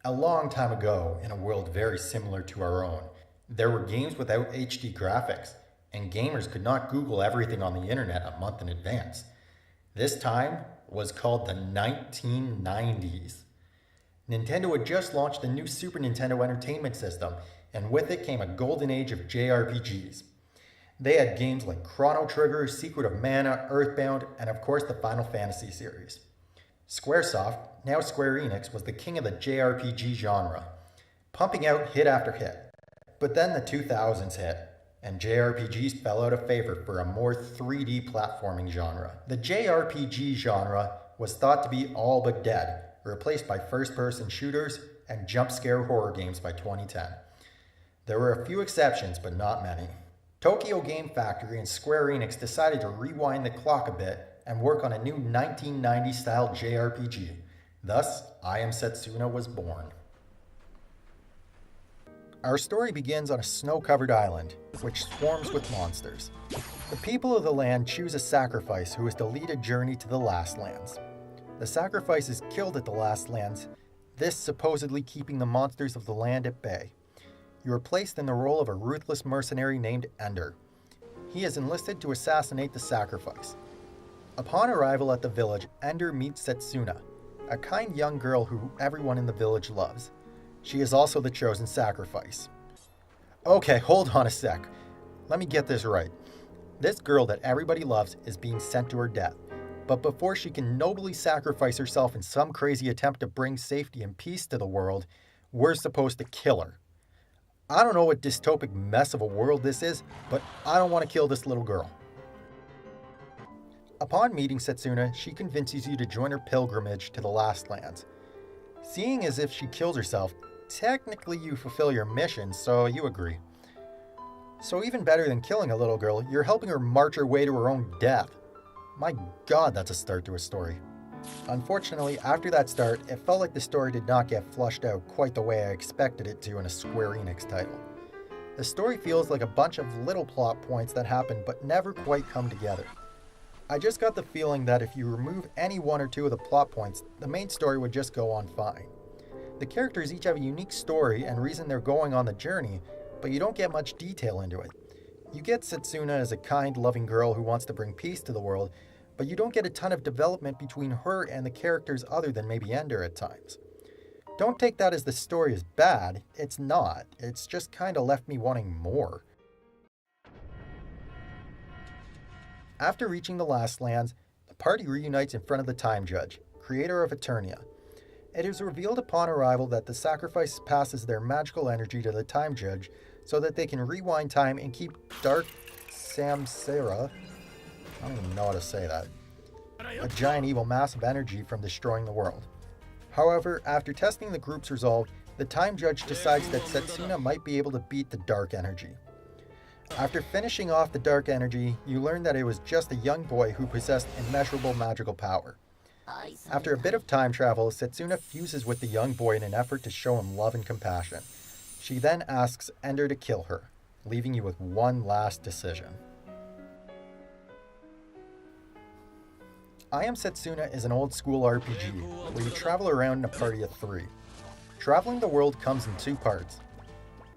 A long time ago, in a world very similar to our own, there were games without HD graphics, and gamers could not Google everything on the internet a month in advance. This time was called the 1990s. Nintendo had just launched the new Super Nintendo Entertainment System, and with it came a golden age of JRPGs. They had games like Chrono Trigger, Secret of Mana, Earthbound, and of course the Final Fantasy series. Squaresoft, now Square Enix, was the king of the JRPG genre, pumping out hit after hit. But then the 2000s hit, and JRPGs fell out of favor for a more 3D platforming genre. The JRPG genre was thought to be all but dead, replaced by first-person shooters and jump-scare horror games by 2010. There were a few exceptions, but not many. Tokyo Game Factory and Square Enix decided to rewind the clock a bit and work on a new 1990s-style JRPG. Thus, I Am Setsuna was born. Our story begins on a snow-covered island, which swarms with monsters. The people of the land choose a sacrifice who is to lead a journey to the Last Lands. The sacrifice is killed at the Last Lands, this supposedly keeping the monsters of the land at bay. You are placed in the role of a ruthless mercenary named Ender. He is enlisted to assassinate the sacrifice. Upon arrival at the village, Ender meets Setsuna, a kind young girl who everyone in the village loves. She is also the chosen sacrifice. Okay, hold on a sec. Let me get this right. This girl that everybody loves is being sent to her death. But before she can nobly sacrifice herself in some crazy attempt to bring safety and peace to the world, we're supposed to kill her. I don't know what dystopic mess of a world this is, but I don't want to kill this little girl. Upon meeting Setsuna, she convinces you to join her pilgrimage to the Last Lands. Seeing as if she kills herself, technically you fulfill your mission, so you agree. So even better than killing a little girl, you're helping her march her way to her own death. My god, that's a start to a story. Unfortunately, after that start, it felt like the story did not get flushed out quite the way I expected it to in a Square Enix title. The story feels like a bunch of little plot points that happen but never quite come together. I just got the feeling that if you remove any one or two of the plot points, the main story would just go on fine. The characters each have a unique story and reason they're going on the journey, but you don't get much detail into it. You get Setsuna as a kind, loving girl who wants to bring peace to the world, but you don't get a ton of development between her and the characters other than maybe Ender at times. Don't take that as the story is bad, it's not. It's just kinda left me wanting more. After reaching the Last Lands, the party reunites in front of the Time Judge, creator of Eternia. It is revealed upon arrival that the sacrifice passes their magical energy to the Time Judge so that they can rewind time and keep Dark Samsara, I don't even know how to say that, a giant evil mass of energy from destroying the world. However, after testing the group's resolve, the Time Judge decides that Setsuna might be able to beat the dark energy. After finishing off the dark energy, you learn that it was just a young boy who possessed immeasurable magical power. After a bit of time travel, Setsuna fuses with the young boy in an effort to show him love and compassion. She then asks Ender to kill her, leaving you with one last decision. I Am Setsuna is an old-school RPG where you travel around in a party of 3. Traveling the world comes in 2 parts.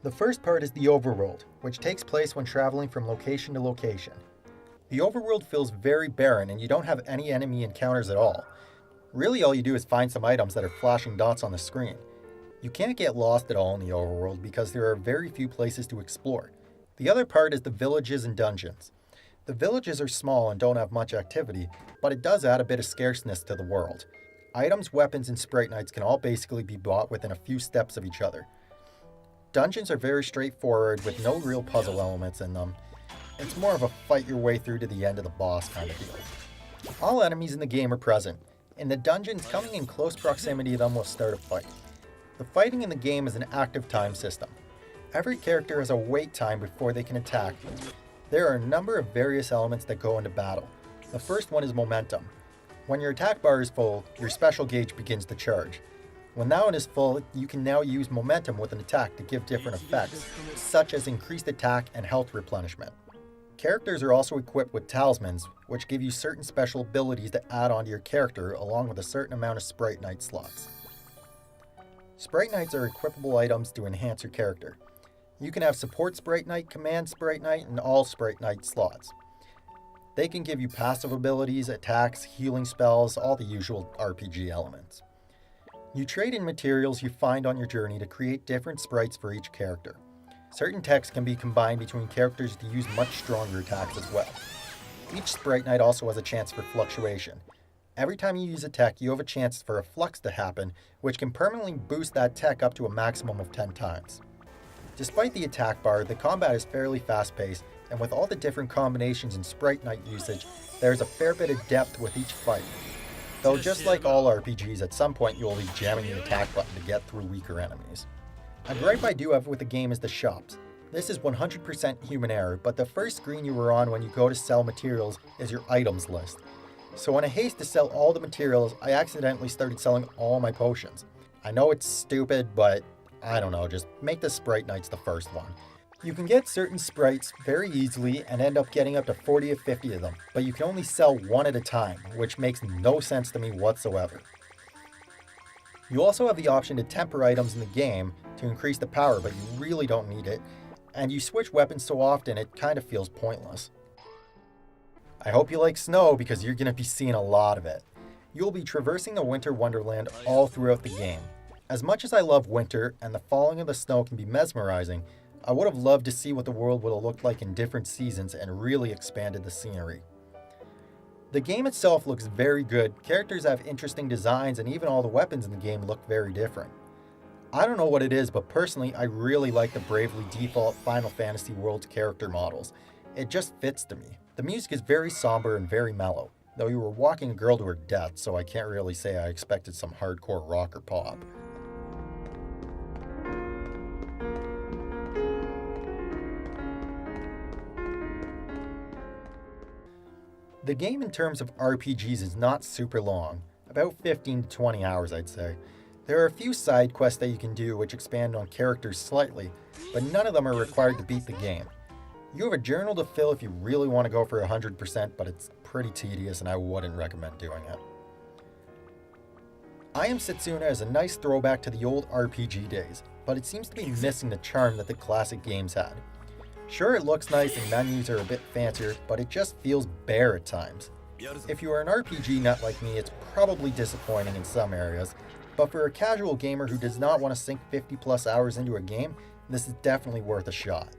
The first part is the overworld, which takes place when traveling from location to location. The overworld feels very barren and you don't have any enemy encounters at all. Really all you do is find some items that are flashing dots on the screen. You can't get lost at all in the overworld because there are very few places to explore. The other part is the villages and dungeons. The villages are small and don't have much activity, but it does add a bit of scarceness to the world. Items, weapons, and sprite knights can all basically be bought within a few steps of each other. Dungeons are very straightforward with no real puzzle elements in them. It's more of a fight your way through to the end of the boss kind of deal. All enemies in the game are present. In the dungeons, coming in close proximity to them will start a fight. The fighting in the game is an active time system. Every character has a wait time before they can attack. There are a number of various elements that go into battle. The first one is momentum. When your attack bar is full, your special gauge begins to charge. When that one is full, you can now use momentum with an attack to give different effects, such as increased attack and health replenishment. Characters are also equipped with talismans, which give you certain special abilities to add onto your character along with a certain amount of sprite knight slots. Sprite Knights are equipable items to enhance your character. You can have Support Sprite Knight, Command Sprite Knight, and all Sprite Knight slots. They can give you passive abilities, attacks, healing spells, all the usual RPG elements. You trade in materials you find on your journey to create different sprites for each character. Certain techs can be combined between characters to use much stronger attacks as well. Each Sprite Knight also has a chance for fluctuation. Every time you use a tech, you have a chance for a flux to happen, which can permanently boost that tech up to a maximum of 10 times. Despite the attack bar, the combat is fairly fast-paced, and with all the different combinations and Sprite Knight usage, there is a fair bit of depth with each fight. Though just like all RPGs, at some point you will be jamming the attack button to get through weaker enemies. A gripe I do have with the game is the shops. This is 100% human error, but the first screen you were on when you go to sell materials is your items list. So in a haste to sell all the materials, I accidentally started selling all my potions. I know it's stupid, but I don't know, just make the Sprite Knights the first one. You can get certain sprites very easily and end up getting up to 40 or 50 of them, but you can only sell one at a time, which makes no sense to me whatsoever. You also have the option to temper items in the game to increase the power, but you really don't need it, and you switch weapons so often it kind of feels pointless. I hope you like snow because you're going to be seeing a lot of it. You'll be traversing the winter wonderland all throughout the game. As much as I love winter and the falling of the snow can be mesmerizing, I would have loved to see what the world would have looked like in different seasons and really expanded the scenery. The game itself looks very good, characters have interesting designs, and even all the weapons in the game look very different. I don't know what it is, but personally I really like the Bravely Default Final Fantasy World's character models. It just fits to me. The music is very somber and very mellow, though you were walking a girl to her death, so I can't really say I expected some hardcore rock or pop. The game in terms of RPGs is not super long, about 15 to 20 hours I'd say. There are a few side quests that you can do which expand on characters slightly, but none of them are required to beat the game. You have a journal to fill if you really want to go for 100%, but it's pretty tedious and I wouldn't recommend doing it. I Am Setsuna is a nice throwback to the old RPG days, but it seems to be missing the charm that the classic games had. Sure, it looks nice and menus are a bit fancier, but it just feels bare at times. If you are an RPG nut like me, it's probably disappointing in some areas, but for a casual gamer who does not want to sink 50 plus hours into a game, this is definitely worth a shot.